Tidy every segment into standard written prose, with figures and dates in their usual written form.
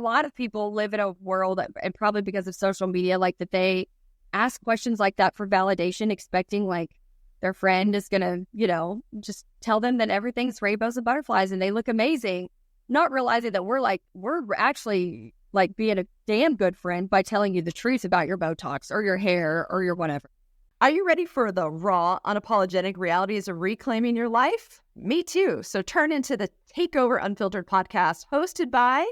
A lot of people live in a world, and probably because of social media, like that they ask questions like that for validation, expecting like their friend is going to, just tell them that everything's rainbows and butterflies and they look amazing, not realizing that we're actually like being a damn good friend by telling you the truth about your Botox or your hair or your whatever. Are you ready for the raw, unapologetic realities of reclaiming your life? Me too. So turn into the Takeover Unfiltered podcast hosted by,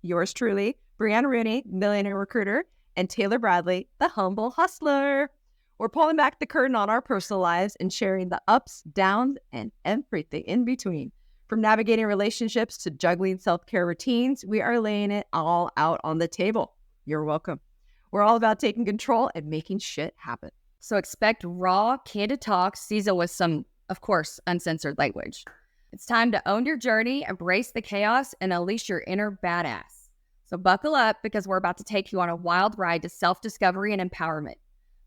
yours truly, Brianna Rooney, Millionaire Recruiter, and Taylor Bradley, the humble hustler. We're pulling back the curtain on our personal lives and sharing the ups, downs, and everything in between. From navigating relationships to juggling self-care routines, we are laying it all out on the table. You're welcome. We're all about taking control and making shit happen. So expect raw, candid talk seasoned with some, of course, uncensored language. It's time to own your journey, embrace the chaos, and unleash your inner badass. So buckle up because we're about to take you on a wild ride to self-discovery and empowerment.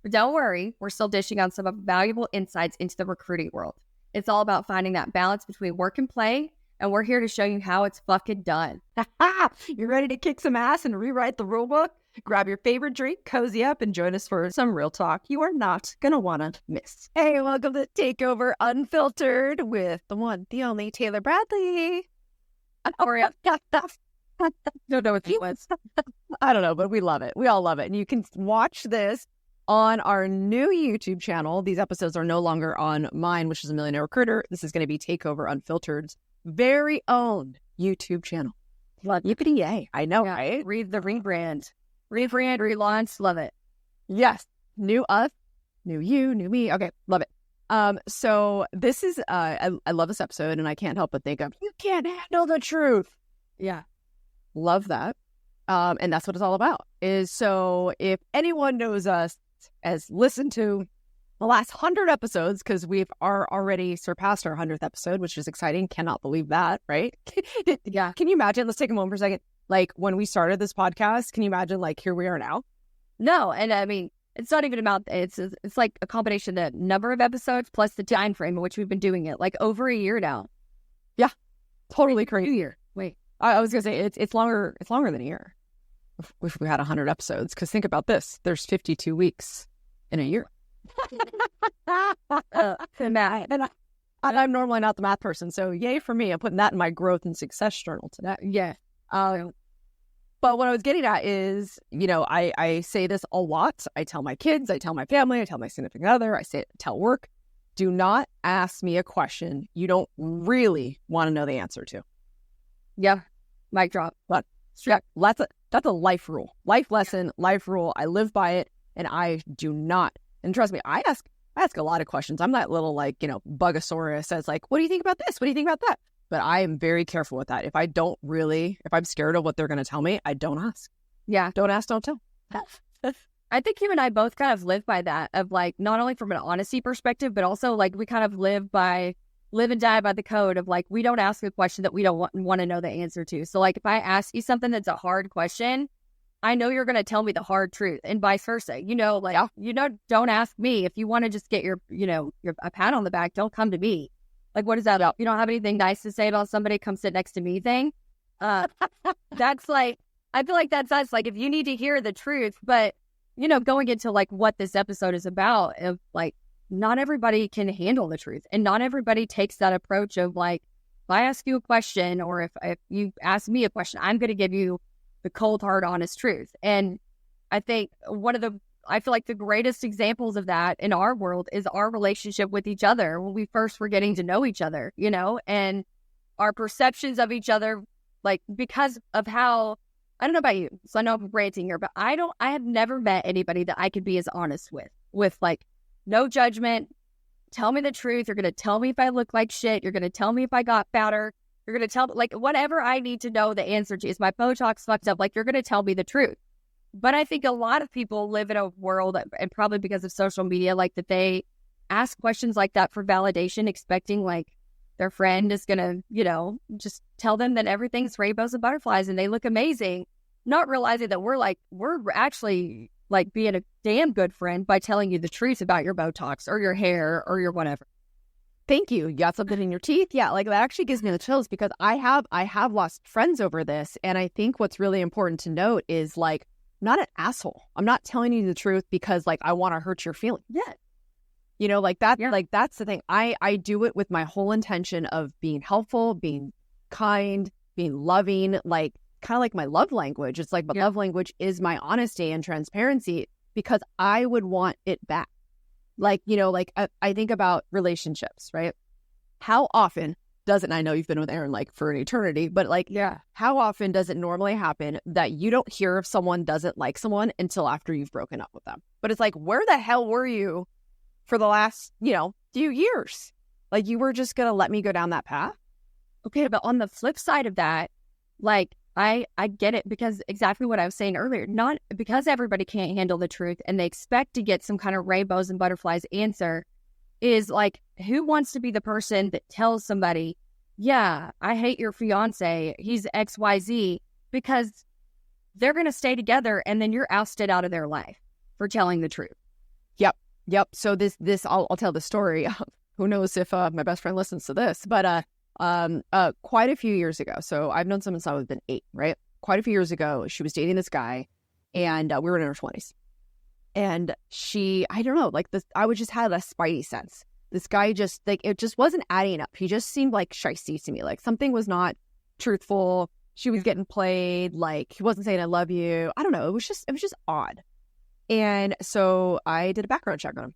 But don't worry, we're still dishing on some valuable insights into the recruiting world. It's all about finding that balance between work and play, and we're here to show you how it's fucking done. You ready to kick some ass and rewrite the rule book? Grab your favorite drink, cozy up, and join us for some real talk you are not going to want to miss. Hey, welcome to Takeover Unfiltered with the one, the only Taylor Bradley. How are you? Don't know what he was. I don't know, but we love it. We all love it. And you can watch this on our new YouTube channel. These episodes are no longer on mine, which is a Millionaire Recruiter. This is going to be Takeover Unfiltered's very own YouTube channel. Love it. Yippity yay. I know, right? Read the rebrand, relaunch. Love it. Yes. New us, new you, new me. Okay. Love it. So this is, I love this episode and I can't help but think of, you can't handle the truth. Yeah. Love that. And that's what it's all about is, so if anyone knows us as listened to the last 100 episodes, because we've already surpassed our 100th episode, which is exciting. Cannot believe that, right? Yeah. Can you imagine? Let's take a moment for a second. Like when we started this podcast, can you imagine like here we are now? No. And I mean, it's not even about, it's like a combination of the number of episodes plus the time frame in which we've been doing it, like over a year now. Yeah. Totally crazy. 2 years. Wait. I was going to say it's longer than a year if we had 100 episodes. Because think about this. There's 52 weeks in a year. And I'm normally not the math person. So yay for me. I'm putting that in my growth and success journal today. Yeah. But what I was getting at is, I say this a lot. I tell my kids, I tell my family, I tell my significant other, tell work, do not ask me a question you don't really want to know the answer to. Yeah. Mic drop. But that's a life rule, life lesson, life rule. I live by it and I do not. And trust me, I ask a lot of questions. I'm that little Bugosaurus that's like, what do you think about this? What do you think about that? But I am very careful with that. If I'm scared of what they're going to tell me, I don't ask. Yeah. Don't ask, don't tell. I think you and I both kind of live by that of like, not only from an honesty perspective, but also like we kind of live and die by the code of like, we don't ask a question that we don't want to know the answer to. So like if I ask you something that's a hard question, I know you're going to tell me the hard truth and vice versa. Don't ask me. If you want to just get your a pat on the back, don't come to me. Like, what is that? You don't have anything nice to say about somebody, come sit next to me thing. That's like, I feel like that's us. Like, if you need to hear the truth, but, going into like what this episode is about, of like, not everybody can handle the truth. And not everybody takes that approach of like, if I ask you a question or if you ask me a question, I'm going to give you the cold, hard, honest truth. And I think I feel like the greatest examples of that in our world is our relationship with each other when we first were getting to know each other, and our perceptions of each other, like because of how, I don't know about you, so I know I'm ranting here, but I have never met anybody that I could be as honest with like no judgment. Tell me the truth. You're going to tell me if I look like shit. You're going to tell me if I got fatter. You're going to tell, like, whatever I need to know the answer to. Is my Botox fucked up? Like, you're going to tell me the truth. But I think a lot of people live in a world, and probably because of social media, like that they ask questions like that for validation, expecting like their friend is going to, just tell them that everything's rainbows and butterflies and they look amazing, not realizing that we're actually like being a damn good friend by telling you the truth about your Botox or your hair or your whatever. thank you. You got something in your teeth? Yeah, like that actually gives me the chills because I have lost friends over this. And I think what's really important to note is like, I'm not an asshole. I'm not telling you the truth because like I want to hurt your feelings. Yeah. You know, like that, like that's the thing. I do it with my whole intention of being helpful, being kind, being loving, like kind of like my love language. It's like my love language is my honesty and transparency because I would want it back. Like, you know, like I think about relationships, right? How often does it, and I know you've been with Aaron like for an eternity, but like, how often does it normally happen that you don't hear if someone doesn't like someone until after you've broken up with them? But it's like, where the hell were you for the last, you know, few years? Like you were just going to let me go down that path? Okay, but on the flip side of that, like I get it because exactly what I was saying earlier, not because everybody can't handle the truth and they expect to get some kind of rainbows and butterflies answer is like, who wants to be the person that tells somebody, yeah, I hate your fiance, he's XYZ, because they're going to stay together and then you're ousted out of their life for telling the truth. Yep. So this I'll tell the story. Who knows if my best friend listens to this, but quite a few years ago. So I've known someone since I was been 8, right? Quite a few years ago, she was dating this guy and we were in our 20s. And I don't know, like this, I would just had a spidey sense. This guy just like, it just wasn't adding up. He just seemed like shysty to me. Like something was not truthful. She was getting played. Like he wasn't saying, I love you. I don't know. It was just odd. And so I did a background check on him.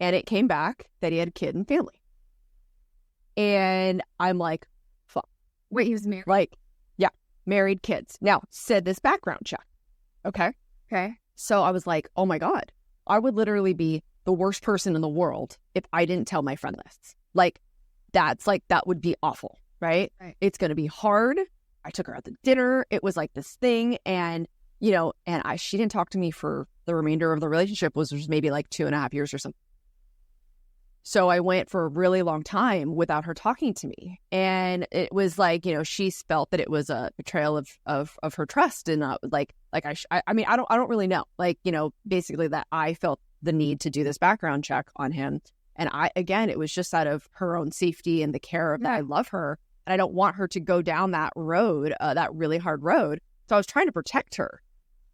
And it came back that he had a kid and family. And I'm like, fuck. Wait, he was married? Like, yeah, married, kids. Now, said this background check. Okay. So I was like, oh my God, I would literally be the worst person in the world if I didn't tell my friend lists. Like, that would be awful, right? It's going to be hard. I took her out to dinner. It was like this thing. And, you know, she didn't talk to me for the remainder of the relationship, which was maybe like 2.5 years or something. So I went for a really long time without her talking to me. And it was like, you know, she felt that it was a betrayal of her trust. And I mean, I don't really know. Like, you know, basically that I felt the need to do this background check on him. And it was just out of her own safety and the care of that I love her. And I don't want her to go down that road, that really hard road. So I was trying to protect her.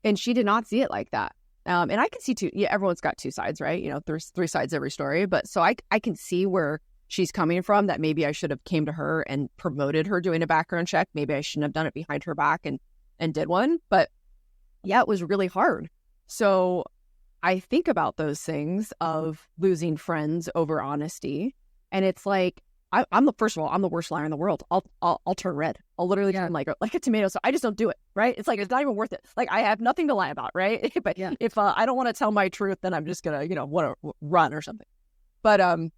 And she did not see it like that. And I can see everyone's got two sides, right? You know, there's 3 sides to every story. But so I can see where she's coming from, that maybe I should have came to her and promoted her doing a background check. Maybe I shouldn't have done it behind her back and did one. But yeah, it was really hard. So I think about those things of losing friends over honesty. And it's like, I'm the worst liar in the world. I'll turn red. I'll literally turn like a tomato. So I just don't do it. Right. It's like, it's not even worth it. Like I have nothing to lie about. Right. But if I don't want to tell my truth, then I'm just going to, you know, want to run or something. But, so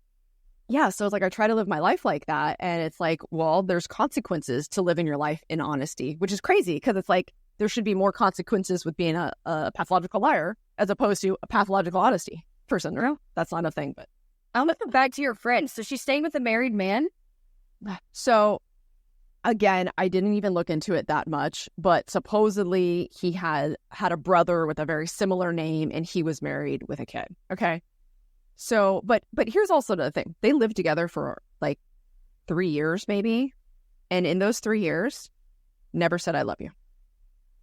it's like, I try to live my life like that. And it's like, well, there's consequences to living your life in honesty, which is crazy because it's like, there should be more consequences with being a pathological liar as opposed to a pathological honesty person. No, that's not a thing, but. I'll look back to your friend. So she's staying with a married man? So, again, I didn't even look into it that much, but supposedly he had a brother with a very similar name and he was married with a kid. Okay. So, but here's also the thing. They lived together for like 3 years maybe. And in those 3 years, never said, I love you.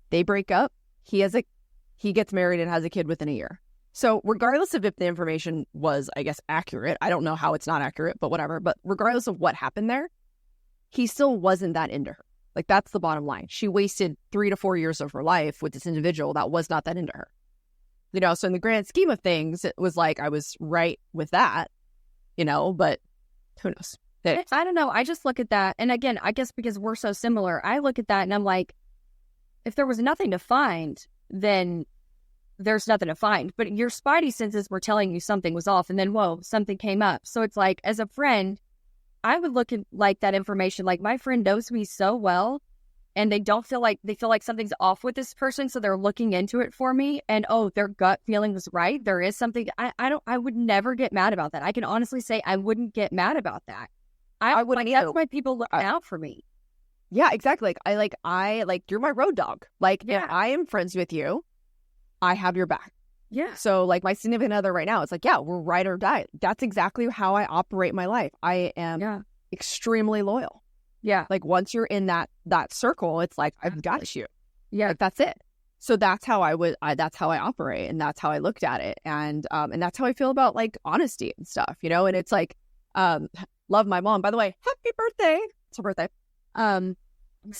They break up. He gets married and has a kid within a year. So regardless of if the information was, I guess, accurate, I don't know how it's not accurate, but whatever. But regardless of what happened there, he still wasn't that into her. Like, that's the bottom line. She wasted 3 to 4 years of her life with this individual that was not that into her. You know, so in the grand scheme of things, it was like I was right with that, you know, but who knows? I don't know. I just look at that. And again, I guess because we're so similar, I look at that and I'm like, if there was nothing to find, then there's nothing to find. But your spidey senses were telling you something was off, and then, whoa, something came up. So it's like, as a friend, I would look at like that information, like my friend knows me so well, and they feel like something's off with this person. So they're looking into it for me, and their gut feeling was right. There is something. I would never get mad about that. I can honestly say I wouldn't get mad about that. I wouldn't. That's why people look out for me. Yeah, exactly. I you're my road dog. Like, if I am friends with you, I have your back. Yeah. So like my significant other right now, it's like, yeah, we're ride or die. That's exactly how I operate my life. I am extremely loyal. Yeah. Like once you're in that circle, it's like, I've got you. Yeah. Like that's it. So that's how that's how I operate, and that's how I looked at it. And that's how I feel about like honesty and stuff, you know? And it's like, love my mom, by the way, happy birthday. It's her birthday. So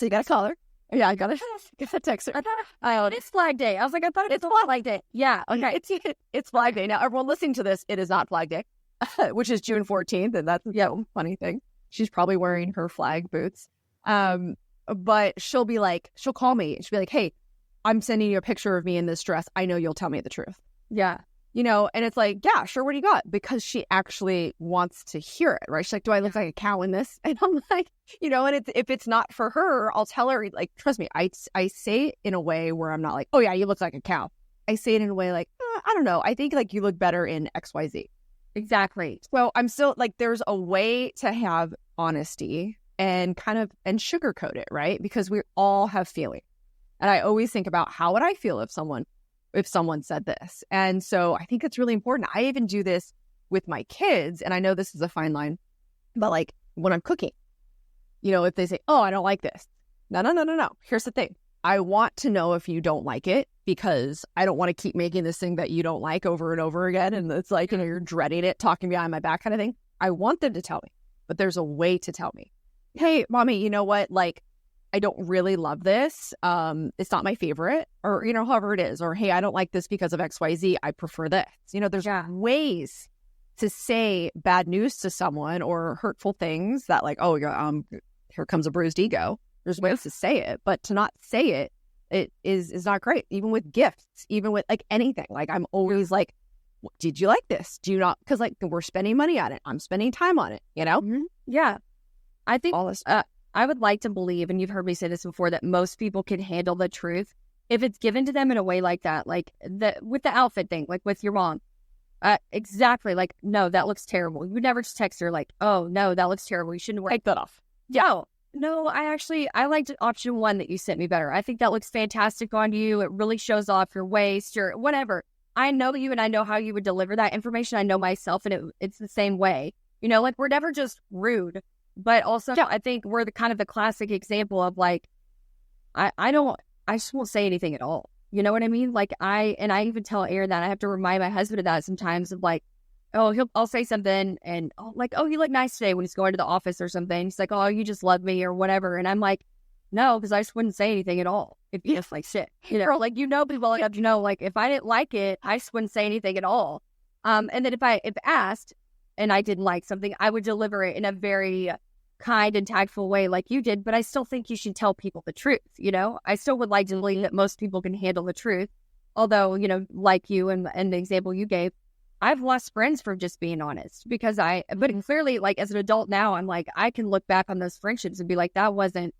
you got to call her. Yeah, I got to text her. It's Flag Day. I was like, I thought it was Flag Day. Yeah. Okay. It's Flag Day. Now, everyone listening to this, it is not Flag Day, which is June 14th. And that's a funny thing. She's probably wearing her flag boots. But she'll call me and she'll be like, hey, I'm sending you a picture of me in this dress. I know you'll tell me the truth. Yeah. You know, and it's like, yeah, sure. What do you got? Because she actually wants to hear it, right? She's like, do I look like a cow in this? And I'm like, you know, and if it's not for her, I'll tell her, like, trust me, I say it in a way where I'm not like, oh yeah, you look like a cow. I say it in a way like, I don't know. I think like you look better in XYZ. Exactly. So I'm still like, there's a way to have honesty and and sugarcoat it, right? Because we all have feelings. And I always think about how would I feel if someone said this? And so I think it's really important. I even do this with my kids, and I know this is a fine line, but like when I'm cooking, you know, if they say, oh, I don't like this. No. Here's the thing. I want to know if you don't like it, because I don't want to keep making this thing that you don't like over and over again. And it's like, you know, you're dreading it, talking behind my back kind of thing. I want them to tell me, but there's a way to tell me, hey, mommy, you know what? Like, I don't really love this. It's not my favorite, or, you know, however it is, or, hey, I don't like this because of XYZ. I prefer this. You know, there's ways to say bad news to someone or hurtful things that like, oh, here comes a bruised ego. There's ways to say it, but to not say it is not great. Even with gifts, even with like anything, like I'm always like, did you like this? Do you not? Because like we're spending money on it. I'm spending time on it, you know? Mm-hmm. Yeah. I think I would like to believe, and you've heard me say this before, that most people can handle the truth if it's given to them in a way like that, like with the outfit thing, like with your mom. Exactly. Like, no, that looks terrible. You would never just text her like, oh, no, that looks terrible. You shouldn't wear. Take that off. Yeah. No, I liked option one that you sent me better. I think that looks fantastic on you. It really shows off your waist or whatever. I know you, and I know how you would deliver that information. I know myself, and it's the same way. You know, like we're never just rude. But also, I think we're the kind of the classic example of like, I just won't say anything at all. You know what I mean? Like I even tell Aaron that I have to remind my husband of that sometimes, of like, oh, I'll say something and like, oh, you look nice today when he's going to the office or something. He's like, oh, you just love me or whatever. And I'm like, no, because I just wouldn't say anything at all. If you just like shit, you know, like, you know, people like, you know, like if I didn't like it, I just wouldn't say anything at all. And then if asked and I didn't like something, I would deliver it in a very kind and tactful way like you did, but I still think you should tell people the truth, you know? I still would like to believe that most people can handle the truth. Although, you know, like you and the example you gave, I've lost friends for just being honest but clearly, like as an adult now, I'm like, I can look back on those friendships and be like, that wasn't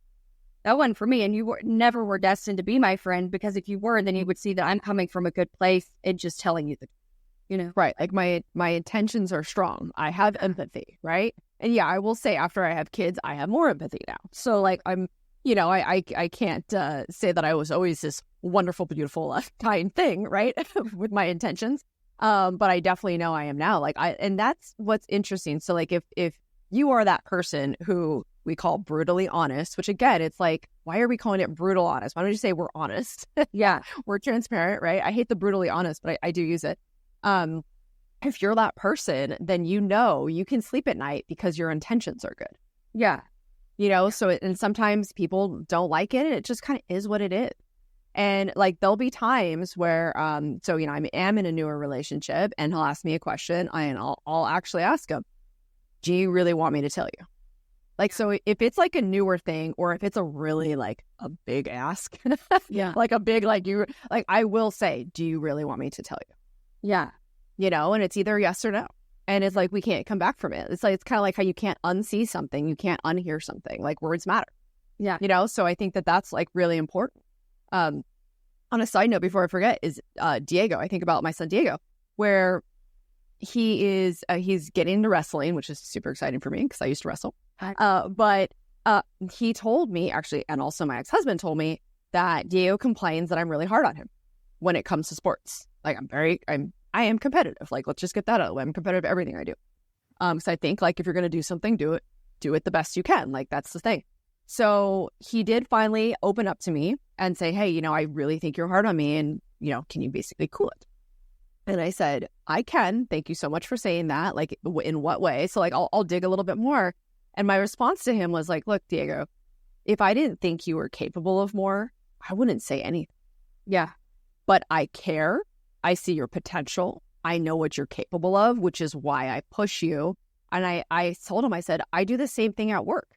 for me. And you never were destined to be my friend, because if you were, then you would see that I'm coming from a good place and just telling you the, you know? Right. Like my intentions are strong. I have empathy, right? And yeah, I will say after I have kids, I have more empathy now. So like I'm, you know, I can't say that I was always this wonderful, beautiful, kind thing, right? with my intentions. But I definitely know I am now. Like and that's what's interesting. So like if you are that person who we call brutally honest, which again, it's like, why are we calling it brutal honest? Why don't you say we're honest? Yeah. We're transparent, right? I hate the brutally honest, but I do use it. If you're that person, then you know you can sleep at night because your intentions are good. Yeah. You know, so and sometimes people don't like it, and it just kind of is what it is. And like there'll be times where so you know, I am in a newer relationship and he'll ask me a question and I'll actually ask him, do you really want me to tell you? Like, so if it's like a newer thing, or if it's a really like a big ask, yeah, like a big like I will say, do you really want me to tell you? Yeah. You know, and it's either yes or no. And it's like, we can't come back from it. It's like, it's kind of like how you can't unsee something. You can't unhear something. Like words matter. Yeah. You know, so I think that that's like really important. On a side note, before I forget, is Diego. I think about my son, Diego, where he's getting into wrestling, which is super exciting for me because I used to wrestle. But he told me actually, and also my ex-husband told me, that Diego complains that I'm really hard on him when it comes to sports. Like I am competitive. Like, let's just get that out of the way. I'm competitive at everything I do. So I think like if you're going to do something, do it the best you can. Like that's the thing. So he did finally open up to me and say, hey, you know, I really think you're hard on me, and, you know, can you basically cool it? And I said, I can. Thank you so much for saying that. Like, in what way? So like, I'll dig a little bit more. And my response to him was like, look, Diego, if I didn't think you were capable of more, I wouldn't say anything. Yeah. But I care. I see your potential. I know what you're capable of, which is why I push you. And I told him, I said, I do the same thing at work.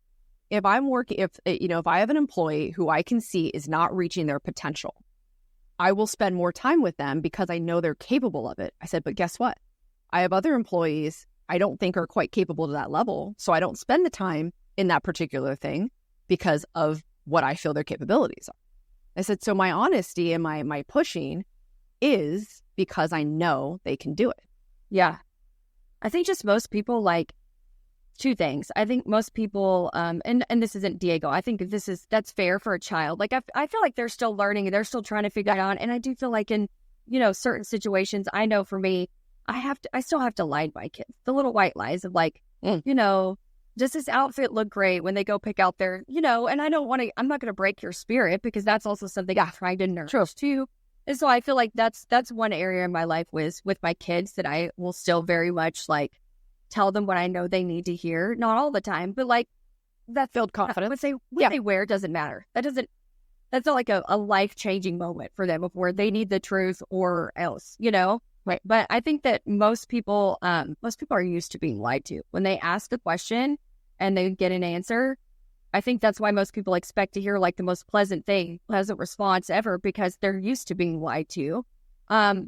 If I'm working, if I have an employee who I can see is not reaching their potential, I will spend more time with them because I know they're capable of it. I said, but guess what? I have other employees I don't think are quite capable to that level. So I don't spend the time in that particular thing because of what I feel their capabilities are. I said, so my honesty and my pushing is because I know they can do it. Yeah. I think just most people, like, two things. I think most people, and this isn't Diego, I think that's fair for a child. Like, I feel like they're still learning and they're still trying to figure it out. And I do feel like in, you know, certain situations, I know for me, I still have to lie to my kids. The little white lies of like, you know, does this outfit look great when they go pick out their, you know, and I'm not going to break your spirit because that's also something I'm trying to nurture too. And so I feel like that's one area in my life with my kids that I will still very much like tell them what I know they need to hear. Not all the time, but like that build confidence. What they wear doesn't matter. That's not like a life-changing moment for them of where they need the truth or else, you know? Right. But I think that most people are used to being lied to. When they ask a question and they get an answer, I think that's why most people expect to hear like the most pleasant response ever, because they're used to being lied to.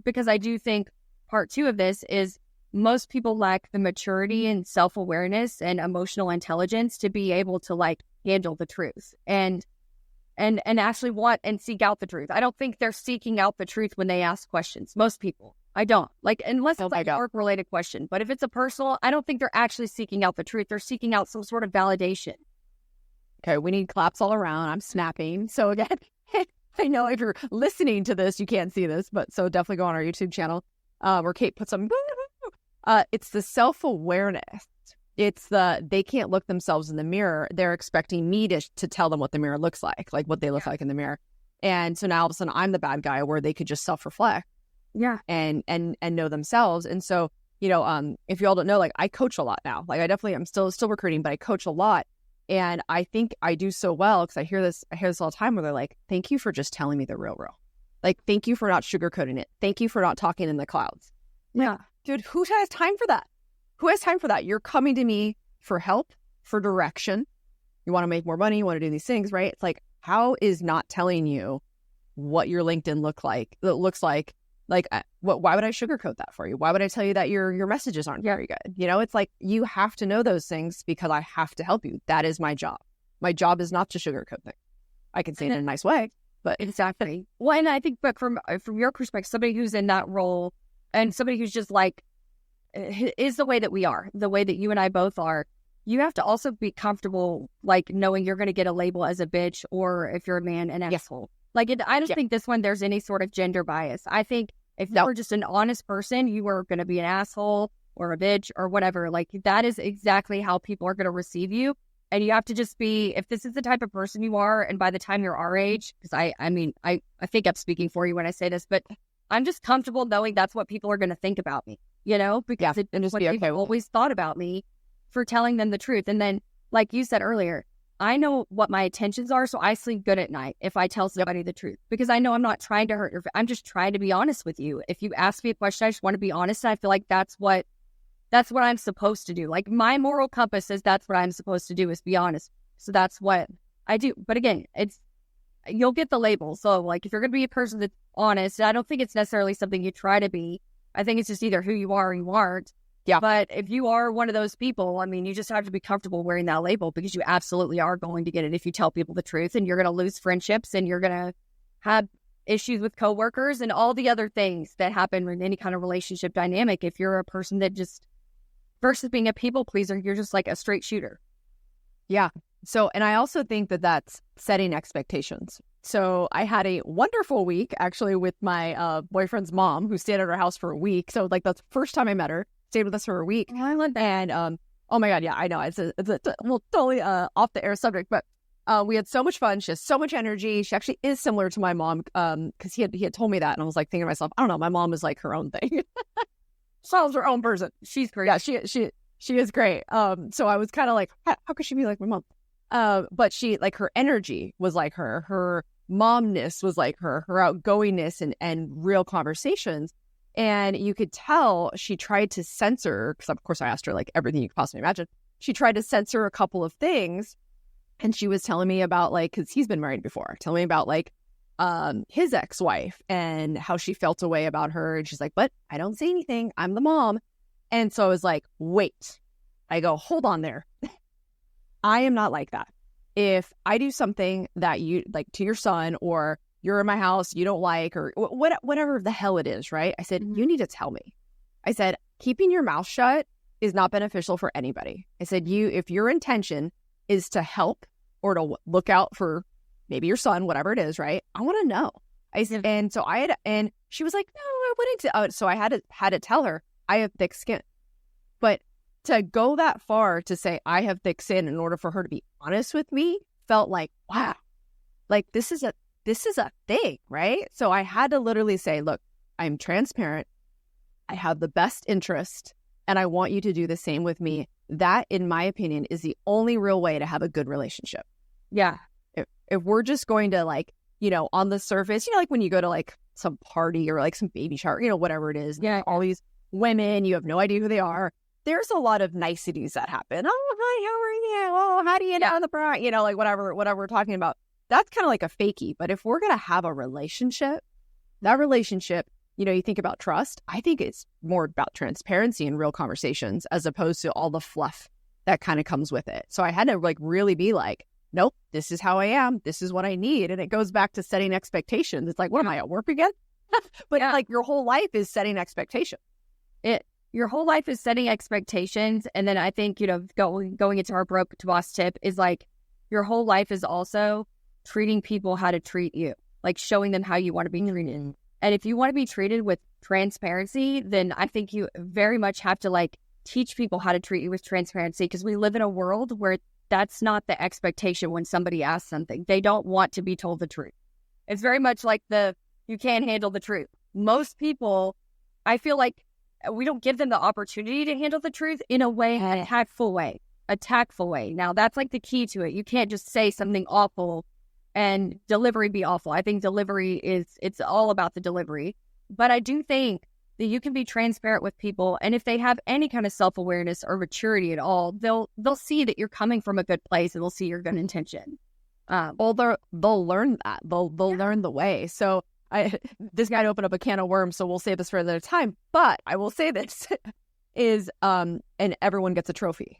Because I do think part two of this is most people lack the maturity and self-awareness and emotional intelligence to be able to like handle the truth and actually want and seek out the truth. I don't think they're seeking out the truth when they ask questions. Most people. I don't. Like, unless it's like a work-related question. But if it's a personal, I don't think they're actually seeking out the truth. They're seeking out some sort of validation. Okay, we need claps all around. I'm snapping. So again, I know if you're listening to this, you can't see this, but so definitely go on our YouTube channel where Kate puts some. It's the self-awareness. It's they can't look themselves in the mirror. They're expecting me to tell them what the mirror looks like what they look like in the mirror. And so now all of a sudden I'm the bad guy where they could just self-reflect. Yeah. And know themselves. And so, you know, if you all don't know, like I coach a lot now. Like I'm still recruiting, but I coach a lot. And I think I do so well because I hear this all the time where they're like, thank you for just telling me the real. Like, thank you for not sugarcoating it. Thank you for not talking in the clouds. Yeah. Dude, who has time for that? Who has time for that? You're coming to me for help, for direction. You want to make more money. You want to do these things, right? It's like, how is not telling you what your LinkedIn looks like? Why would I sugarcoat that for you? Why would I tell you that your messages aren't very good? You know, it's like, you have to know those things because I have to help you. That is my job. My job is not to sugarcoat things. I can say it in a nice way, but exactly. Well, and I think, but from your perspective, somebody who's in that role and somebody who's just like, is the way that we are, the way that you and I both are, you have to also be comfortable, like knowing you're going to get a label as a bitch, or if you're a man, an asshole. Like, I don't think there's any sort of gender bias. I think if you're just an honest person, you are going to be an asshole or a bitch or whatever. Like, that is exactly how people are going to receive you. And you have to just be, if this is the type of person you are, and by the time you're our age, because I think I'm speaking for you when I say this, but I'm just comfortable knowing that's what people are going to think about me, you know, because it's what people always thought about me for telling them the truth. And then, like you said earlier, I know what my intentions are, so I sleep good at night if I tell somebody the truth, because I know I'm not trying to hurt I'm just trying to be honest with you. If you ask me a question, I just want to be honest, and I feel like that's what I'm supposed to do. Like, my moral compass says that's what I'm supposed to do, is be honest. So that's what I do. But again, you'll get the label. So like, if you're going to be a person that's honest, I don't think it's necessarily something you try to be. I think it's just either who you are or you aren't. Yeah. But if you are one of those people, I mean, you just have to be comfortable wearing that label, because you absolutely are going to get it if you tell people the truth, and you're going to lose friendships, and you're going to have issues with coworkers and all the other things that happen in any kind of relationship dynamic. If you're a person that just, versus being a people pleaser, you're just like a straight shooter. Yeah. So, and I also think that that's setting expectations. So I had a wonderful week actually with my boyfriend's mom, who stayed at our house for a week. So like that's the first time I met her, stayed with us for a week. Oh, I love that. And oh my God, yeah, I know it's a well, totally off the air subject, but we had so much fun. She has so much energy. She actually is similar to my mom because he had told me that, and I was like thinking to myself, I don't know, my mom is like her own thing. She's her own person. She's great. Yeah, she is great. So I was kind of like, how could she be like my mom? But she, like, her energy was like her momness was like her outgoingness and real conversations. And you could tell she tried to censor, because of course I asked her like everything you could possibly imagine. She tried to censor a couple of things. And she was telling me about, like, because he's been married before, telling me about like his ex-wife and how she felt a way about her. And she's like, but I don't say anything. I'm the mom. And so I was like, wait. I go, hold on there. I am not like that. If I do something that you like to your son, or you're in my house, you don't like, or whatever the hell it is, right? I said, you need to tell me. I said, keeping your mouth shut is not beneficial for anybody. I said, if your intention is to help or to look out for maybe your son, whatever it is, right? I want to know. I said, and so and she was like, no, I wouldn't. So I had to tell her I have thick skin, but to go that far to say I have thick skin in order for her to be honest with me felt like, wow, like this is a thing, right? So I had to literally say, look, I'm transparent. I have the best interest, and I want you to do the same with me. That, in my opinion, is the only real way to have a good relationship. Yeah. If we're just going to, like, you know, on the surface, you know, like when you go to like some party or like some baby shower, you know, whatever it is, yeah, all these women, you have no idea who they are. There's a lot of niceties that happen. Oh, hi, how are you? Oh, how do you know the bride? You know, like whatever we're talking about. That's kind of like a fakie. But if we're going to have a relationship, that relationship, you know, you think about trust. I think it's more about transparency and real conversations as opposed to all the fluff that kind of comes with it. So I had to like really be like, nope, this is how I am. This is what I need. And it goes back to setting expectations. It's like, what am I, at work again? But like your whole life is setting expectations. Your whole life is setting expectations. And then I think, you know, going into our broke to boss tip is like your whole life is also treating people how to treat you, like showing them how you want to be treated. And if you want to be treated with transparency, then I think you very much have to like teach people how to treat you with transparency, because we live in a world where that's not the expectation when somebody asks something. They don't want to be told the truth. It's very much like you can't handle the truth. Most people, I feel like, we don't give them the opportunity to handle the truth in a way, a tactful way. Now, that's like the key to it. You can't just say something awful and delivery be awful. I think delivery it's all about the delivery. But I do think that you can be transparent with people. And if they have any kind of self-awareness or maturity at all, they'll see that you're coming from a good place, and they'll see your good intention. Well, they'll learn that. They'll learn the way. So this might open up a can of worms, so we'll save this for another time. But I will say this is, and everyone gets a trophy.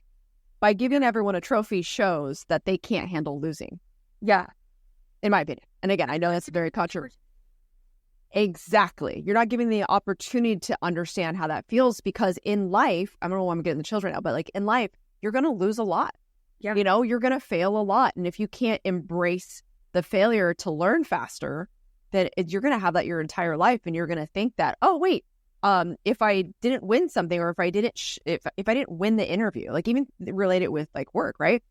By giving everyone a trophy shows that they can't handle losing. Yeah. In my opinion. And again, I know that's very controversial. Exactly. You're not giving the opportunity to understand how that feels, because in life, I don't know why I'm getting the children out, but like in life, you're going to lose a lot. Yeah. You know, you're going to fail a lot. And if you can't embrace the failure to learn faster, then you're going to have that your entire life, and you're going to think that, oh, wait, if I didn't win something, or if I didn't win the interview, like even relate it with like work, right?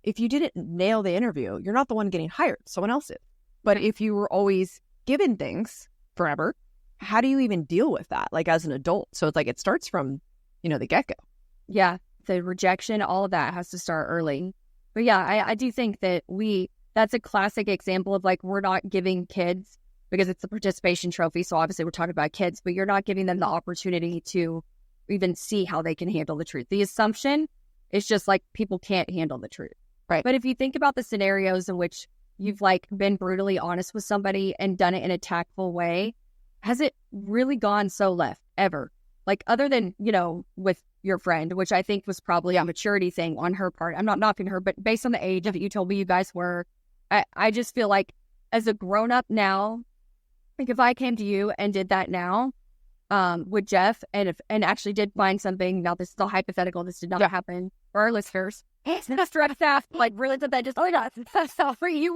If you didn't nail the interview, you're not the one getting hired, someone else is. But if you were always given things forever, how do you even deal with that, like as an adult? So it's like it starts from, you know, the get-go. Yeah, the rejection, all of that has to start early. But yeah, I do think that that's a classic example of like, we're not giving kids, because it's a participation trophy, so obviously we're talking about kids, but you're not giving them the opportunity to even see how they can handle the truth. The assumption is just like people can't handle the truth. Right. But if you think about the scenarios in which you've like been brutally honest with somebody and done it in a tactful way, has it really gone so left ever? Like, other than, you know, with your friend, which I think was probably a maturity thing on her part. I'm not knocking her, but based on the age that you told me you guys were, I just feel like as a grown up now, like if I came to you and did that now with Jeff, and actually did find something, now this is all hypothetical, this did not happen for our listeners, stressed out, like really that just, oh my God, that's so free. You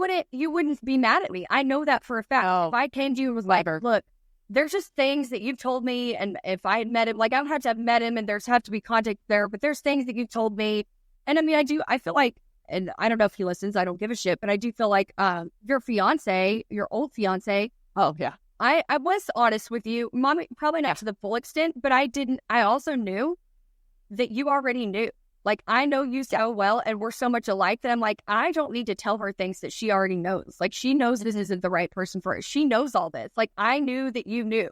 wouldn't be mad at me. I know that for a fact. Oh, if I came to you and was like, look, there's just things that you've told me, and if I had met him, like I don't have to have met him and there's have to be contact there, but there's things that you've told me. And I mean, I feel like, and I don't know if he listens, I don't give a shit, but I do feel like your old fiance. Oh, yeah. I was honest with you, Mom, probably not to the full extent, but I also knew that you already knew. Like, I know you so well, and we're so much alike that I'm like, I don't need to tell her things that she already knows. Like, she knows this isn't the right person for her. She knows all this. Like, I knew that you knew.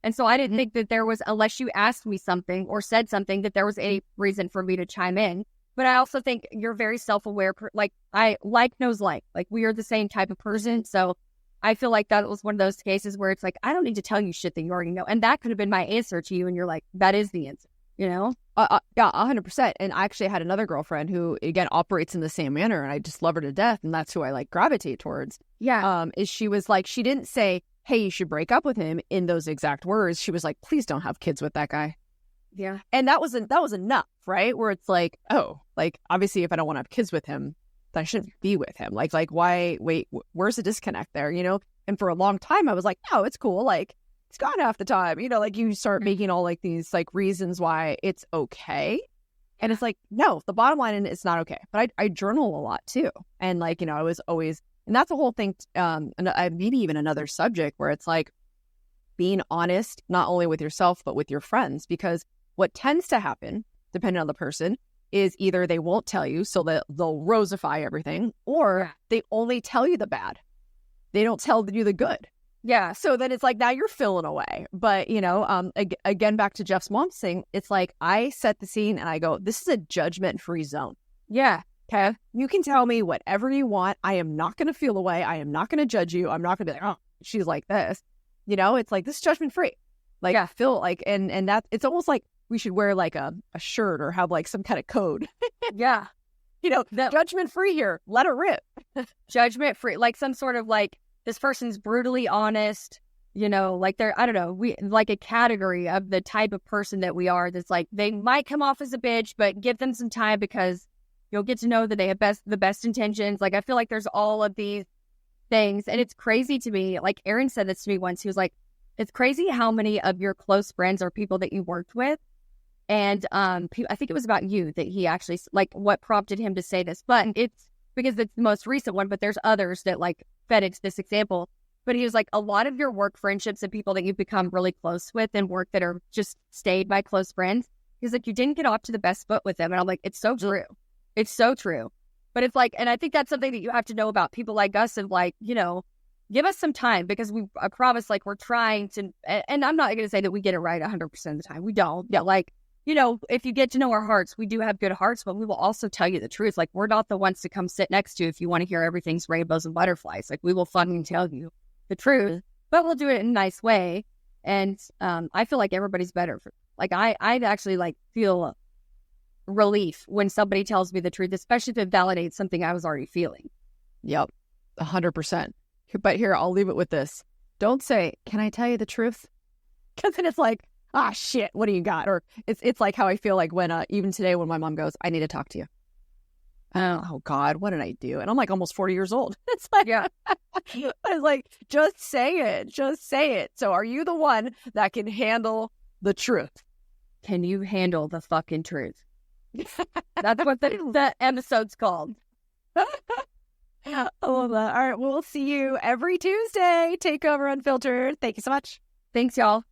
And so I didn't think that there was, unless you asked me something or said something, that there was any reason for me to chime in. But I also think you're very self-aware. Like, knows like. Like, we are the same type of person. So I feel like that was one of those cases where it's like, I don't need to tell you shit that you already know. And that could have been my answer to you. And you're like, that is the answer, you know? Yeah, 100%. And I actually had another girlfriend who, again, operates in the same manner. And I just love her to death. And that's who I like gravitate towards. Yeah. Is she was like, she didn't say, hey, you should break up with him in those exact words. She was like, please don't have kids with that guy. Yeah. And that was enough, right? Where it's like, oh, like, obviously, if I don't want to have kids with him, then I shouldn't be with him. Like, why, wait, where's the disconnect there, you know? And for a long time, I was like, no, it's cool. Like, it's gone half the time. You know, like, you start making all, like, these, like, reasons why it's okay. And it's like, no, the bottom line is it's not okay. But I journal a lot, too. And, like, you know, I was always, and that's the whole thing, and maybe even another subject where it's like being honest, not only with yourself, but with your friends. Because what tends to happen, depending on the person, is either they won't tell you, so that they'll rosify everything, or they only tell you the bad. They don't tell you the good. Yeah. So then it's like, now you're filling away. But, you know, again, back to Jeff's mom's thing, it's like, I set the scene and I go, this is a judgment-free zone. Yeah. Okay? You can tell me whatever you want. I am not going to feel away. I am not going to judge you. I'm not going to be like, oh, she's like this. You know, it's like, this is judgment-free. Like, I feel like, and that, it's almost like we should wear like a shirt or have like some kind of code. Yeah. You know, judgment-free here. Let it rip. Judgment-free. Like some sort of like, this person's brutally honest, you know, like they're, I don't know, we like a category of the type of person that we are. That's like, they might come off as a bitch, but give them some time because you'll get to know that they have the best intentions. Like, I feel like there's all of these things. And it's crazy to me. Like, Aaron said this to me once. He was like, it's crazy how many of your close friends are people that you worked with. And I think it was about you that he actually, like, what prompted him to say this. But it's because it's the most recent one, but there's others that, like, fed into this example. But he was like, a lot of your work friendships and people that you've become really close with and work that are just stayed by close friends, he's like, you didn't get off to the best foot with them. And I'm like, it's so true. It's so true. But it's like, and I think that's something that you have to know about people like us, of like, you know, give us some time, because I promise, like, we're trying to, and I'm not going to say that we get it right 100% of the time. We don't. Yeah. Like, you know, if you get to know our hearts, we do have good hearts, but we will also tell you the truth. Like, we're not the ones to come sit next to you if you want to hear everything's rainbows and butterflies. Like, we will fucking tell you the truth, but we'll do it in a nice way. And I feel like everybody's better. Like, I actually, like, feel relief when somebody tells me the truth, especially if it validates something I was already feeling. Yep, 100%. But here, I'll leave it with this. Don't say, can I tell you the truth? Because then it's like, ah, shit, what do you got? Or it's like how I feel like when, even today when my mom goes, I need to talk to you. Oh, God, what did I do? And I'm like almost 40 years old. It's like, yeah. I was like, just say it. Just say it. So are you the one that can handle the truth? Can you handle the fucking truth? That's what the episode's called. I love that. All right, we'll see you every Tuesday. Takeover Unfiltered. Thank you so much. Thanks, y'all.